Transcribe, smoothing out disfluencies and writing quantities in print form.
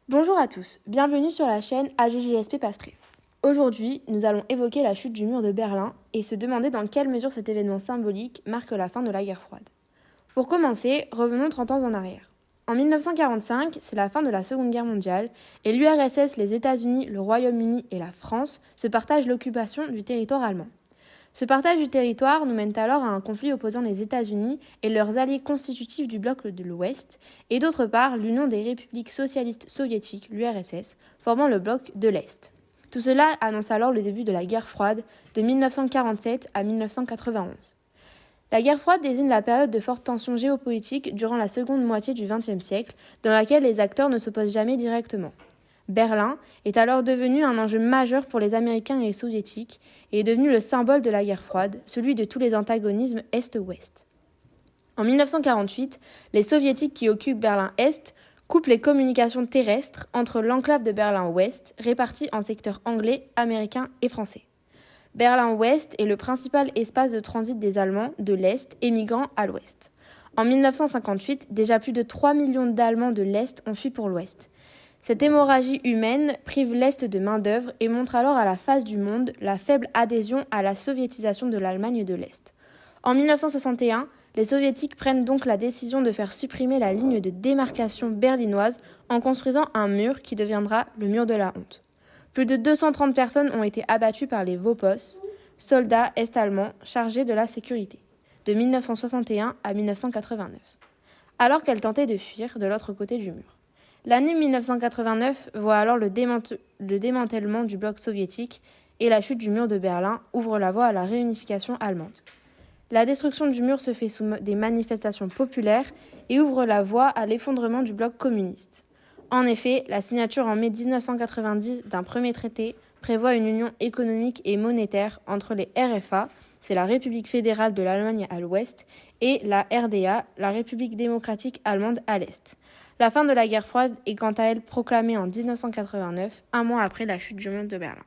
Bonjour à tous, bienvenue sur la chaîne AGGSP Pastré. Aujourd'hui, nous allons évoquer la chute du mur de Berlin et se demander dans quelle mesure cet événement symbolique marque la fin de la guerre froide. Pour commencer, revenons 30 ans en arrière. En 1945, c'est la fin de la Seconde Guerre mondiale et l'URSS, les États-Unis, le Royaume-Uni et la France se partagent l'occupation du territoire allemand. Ce partage du territoire nous mène alors à un conflit opposant les États-Unis et leurs alliés constitutifs du bloc de l'Ouest, et d'autre part l'Union des républiques socialistes soviétiques, l'URSS, formant le bloc de l'Est. Tout cela annonce alors le début de la guerre froide de 1947 à 1991. La guerre froide désigne la période de forte tension géopolitique durant la seconde moitié du XXe siècle, dans laquelle les acteurs ne s'opposent jamais directement. Berlin est alors devenu un enjeu majeur pour les Américains et les Soviétiques et est devenu le symbole de la guerre froide, celui de tous les antagonismes Est-Ouest. En 1948, les Soviétiques qui occupent Berlin-Est coupent les communications terrestres entre l'enclave de Berlin-Ouest, répartie en secteurs anglais, américains et français. Berlin-Ouest est le principal espace de transit des Allemands de l'Est émigrant à l'Ouest. En 1958, déjà plus de 3 millions d'Allemands de l'Est ont fui pour l'Ouest. Cette hémorragie humaine prive l'Est de main-d'œuvre et montre alors à la face du monde la faible adhésion à la soviétisation de l'Allemagne de l'Est. En 1961, les Soviétiques prennent donc la décision de faire supprimer la ligne de démarcation berlinoise en construisant un mur qui deviendra le mur de la honte. Plus de 230 personnes ont été abattues par les Vopos, soldats est-allemands chargés de la sécurité, de 1961 à 1989, alors qu'elles tentaient de fuir de l'autre côté du mur. L'année 1989 voit alors le démantèlement du bloc soviétique et la chute du mur de Berlin ouvre la voie à la réunification allemande. La destruction du mur se fait sous des manifestations populaires et ouvre la voie à l'effondrement du bloc communiste. En effet, la signature en mai 1990 d'un premier traité prévoit une union économique et monétaire entre les RFA, c'est la République fédérale de l'Allemagne à l'ouest, et la RDA, la République démocratique allemande à l'est. La fin de la guerre froide est quant à elle proclamée en 1989, un mois après la chute du mur de Berlin.